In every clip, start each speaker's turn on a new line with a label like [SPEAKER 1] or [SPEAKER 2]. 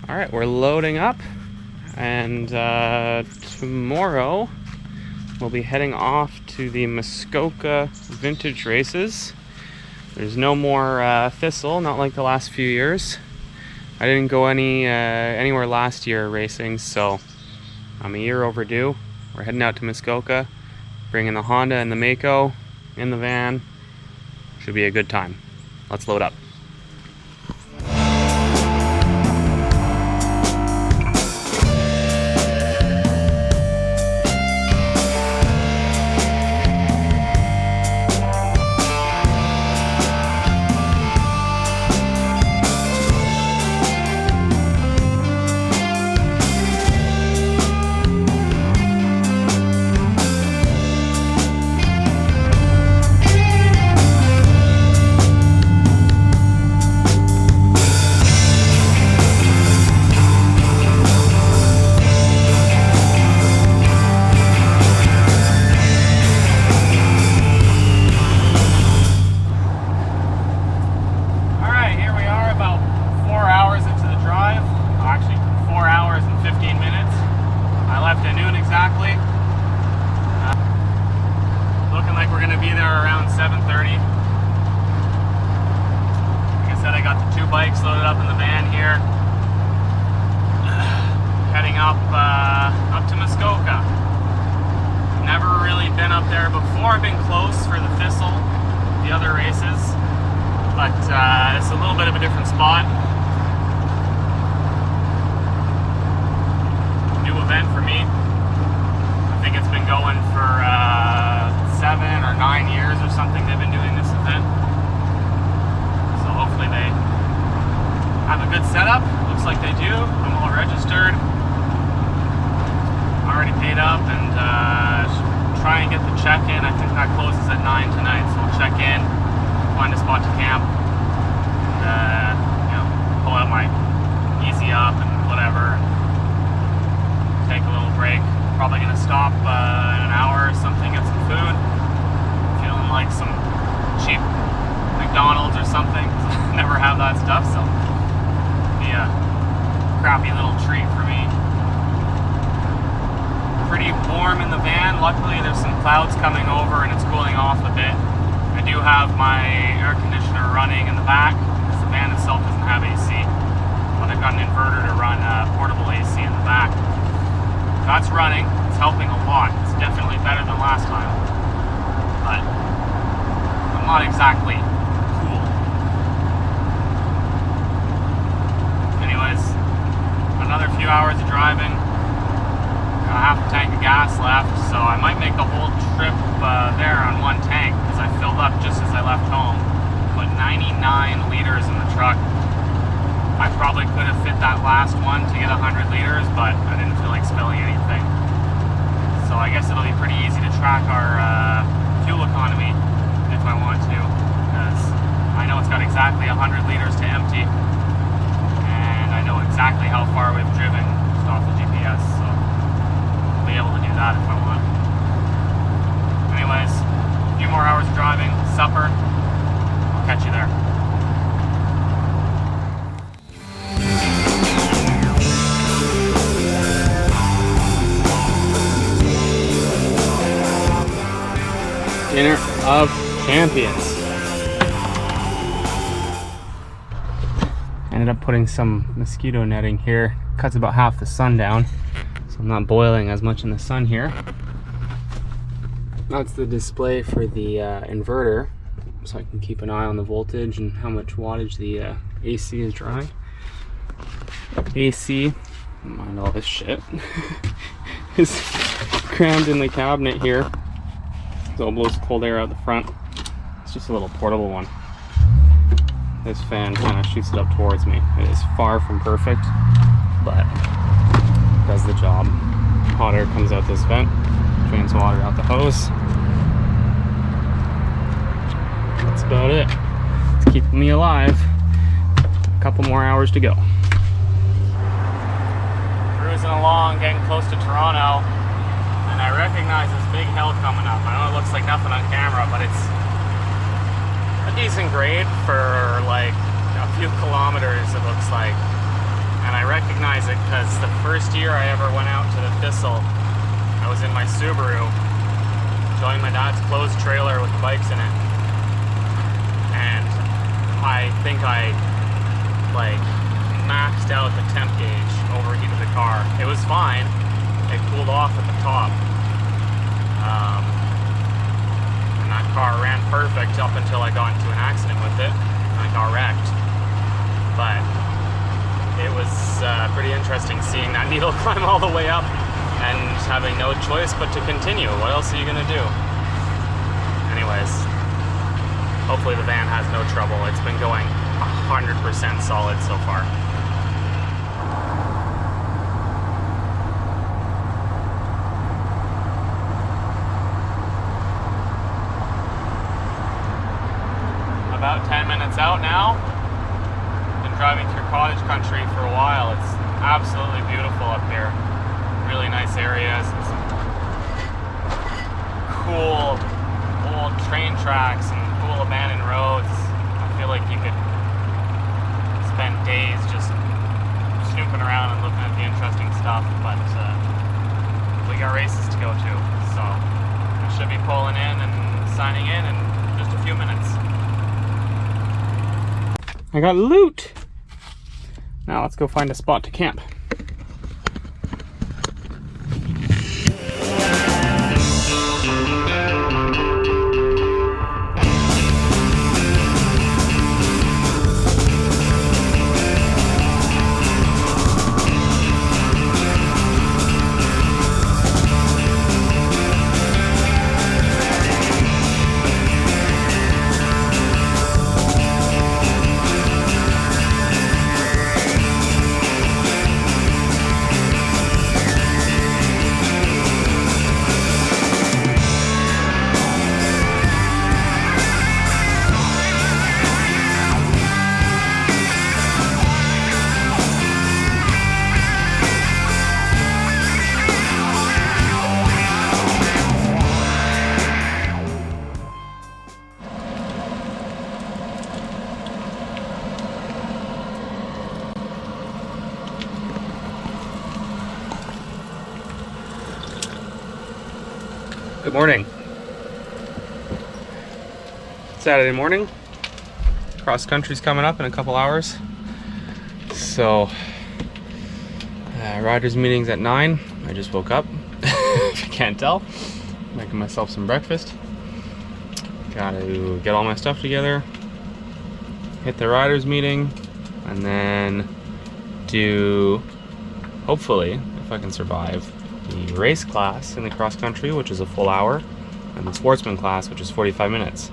[SPEAKER 1] All right, we're loading up, and tomorrow we'll be heading off to the Muskoka vintage races. There's no more Thistle, not like the last few years. I didn't go anywhere last year racing, so I'm a year overdue. We're heading out to Muskoka, bringing the Honda and the Mako in the van. Should be a good time. Let's load up. Bikes loaded up in the van here, heading up to Muskoka. Never really been up there before. I've been close for the Thistle, the other races, but it's a little bit of a different spot. New event for me. I think it's been going for 7 or 9 years or something. They've been doing this event, so hopefully they have a good setup. Looks like they do. I'm all registered. Already paid up, and try and get the check-in. I think that closes at 9 tonight, so we'll check in, find a spot to camp, and pull out my Easy Up and whatever, take a little break. Probably gonna stop in an hour or something, get some food. Feeling like some cheap McDonald's or something, 'cause I never have that stuff, so a crappy little treat for me. Pretty warm in the van. Luckily there's some clouds coming over and it's cooling off a bit. I do have my air conditioner running in the back because the van itself doesn't have AC, but I've got an inverter to run portable AC in the back. That's running. It's helping a lot. It's definitely better than last time, but I'm not exactly cool. Another few hours of driving. Got a half a tank of gas left, so I might make the whole trip there on one tank because I filled up just as I left home. Put 99 liters in the truck. I probably could have fit that last one to get 100 liters, but I didn't feel like spilling anything. So I guess it'll be pretty easy to track our fuel economy if I want to, because I know it's got exactly 100 liters to empty. I know exactly how far we've driven just off the GPS, so I'll be able to do that if I want. Anyways, a few more hours of driving, supper. I'll catch you there. Dinner of Champions. Ended up putting some mosquito netting here. Cuts about half the sun down, so I'm not boiling as much in the sun here. That's the display for the inverter, so I can keep an eye on the voltage and how much wattage the AC is drawing. AC, mind all this shit, is crammed in the cabinet here, so it blows cold air out the front. It's just a little portable one. This fan kind of shoots it up towards me. It is far from perfect, but does the job. Hot air comes out this vent, drains water out the hose. That's about it. It's keeping me alive. A couple more hours to go. Cruising along, getting close to Toronto, and I recognize this big hill coming up. I know it looks like nothing on camera, but it's a decent grade for like a few kilometers, it looks like. And I recognize it because the first year I ever went out to the Thistle, I was in my Subaru, showing my dad's closed trailer with the bikes in it. And I think I, like, maxed out the temp gauge, overheated the car. It was fine. It cooled off at the top. And that car ran perfect up until I got into an accident with it, and I got wrecked. But it was pretty interesting seeing that needle climb all the way up and having no choice but to continue. What else are you gonna do? Anyways, hopefully the van has no trouble. It's been going 100% solid so far. About 10 minutes out now. Been driving through cottage country for a while. It's absolutely beautiful up here. Really nice areas and some cool old train tracks and cool abandoned roads. I feel like you could spend days just snooping around and looking at the interesting stuff, but we got races to go to, so I should be pulling in and signing in just a few minutes. I got loot! Now let's go find a spot to camp. Good morning. Saturday morning. Cross country's coming up in a couple hours. So, riders meeting's at 9. I just woke up. If you can't tell. Making myself some breakfast. Gotta get all my stuff together. Hit the riders meeting. And then do, hopefully, if I can survive, the race class in the cross country, which is a full hour, and the sportsman class, which is 45 minutes.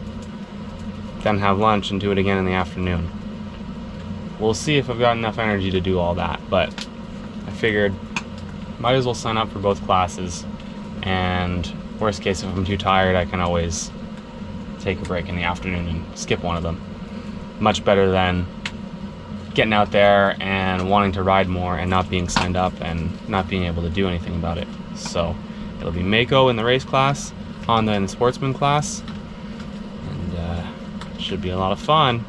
[SPEAKER 1] Then have lunch and do it again in the afternoon. We'll see if I've got enough energy to do all that, but I figured might as well sign up for both classes, and worst case, if I'm too tired, I can always take a break in the afternoon and skip one of them. Much better than getting out there and wanting to ride more and not being signed up and not being able to do anything about it. So it'll be Mako in the race class, Honda in the sportsman class, and should be a lot of fun.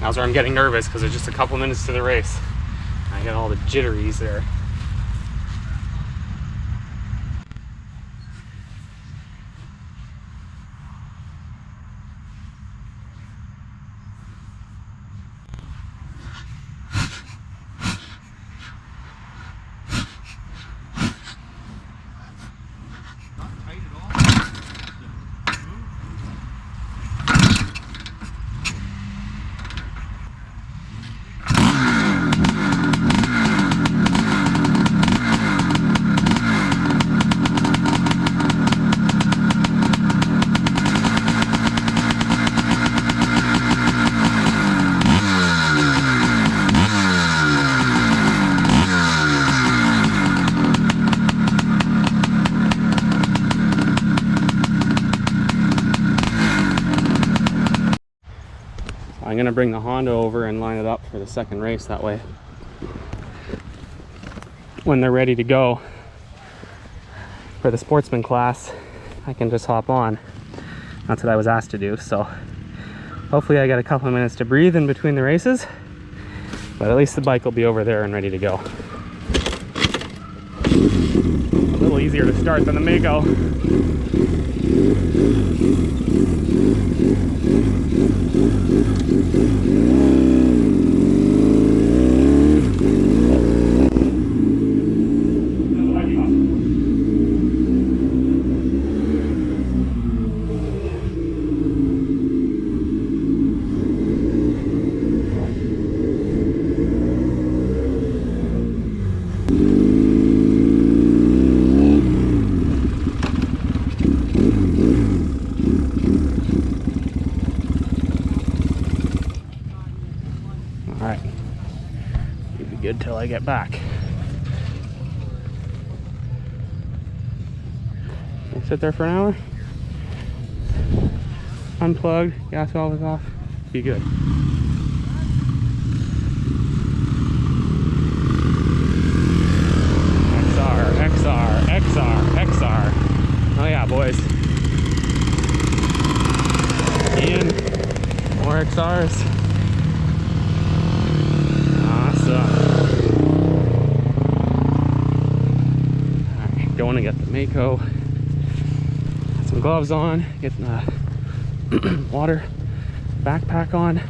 [SPEAKER 1] Now's where I'm getting nervous because it's just a couple minutes to the race. I got all the jitteries there. I'm gonna bring the Honda over and line it up for the second race that way. when they're ready to go for the sportsman class, I can just hop on. That's what I was asked to do, so hopefully I got a couple of minutes to breathe in between the races, but at least the bike will be over there and ready to go. A little easier to start than the Mako. Alright, you'll be good till I get back. I'll sit there for an hour, unplugged, gas valve is off, be good. XR. Oh yeah, boys. And more XRs. Alright, going to get the Mako. Got some gloves on, getting the water backpack on.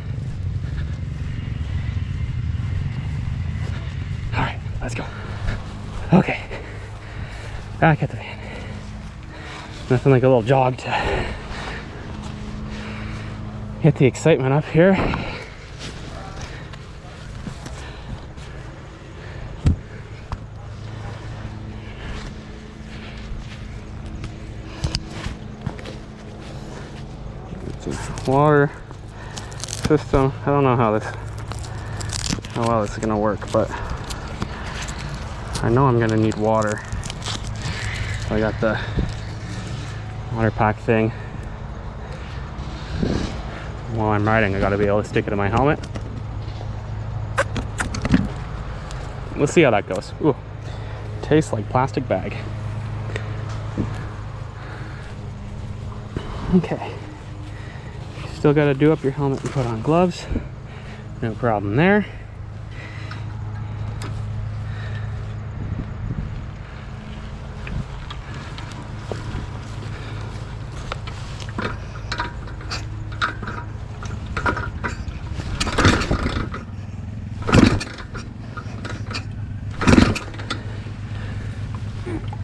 [SPEAKER 1] Alright, let's go. Okay, back at the van. Nothing like a little jog to get the excitement up here. Water system. I don't know how well this is gonna work, but I know I'm gonna need water. So I got the water pack thing. While I'm riding, I gotta be able to stick it in my helmet. We'll see how that goes. Ooh, tastes like plastic bag. Okay. Still got to do up your helmet and put on gloves. No problem there.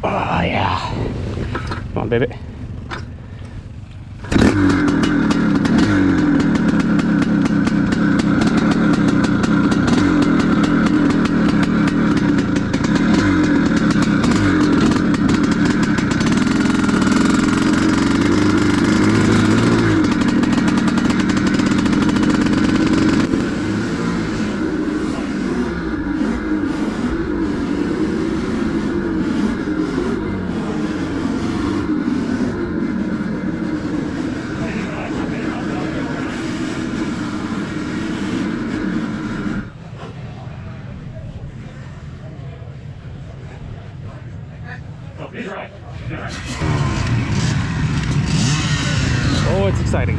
[SPEAKER 1] Oh yeah. Come on, baby. Oh, it's exciting.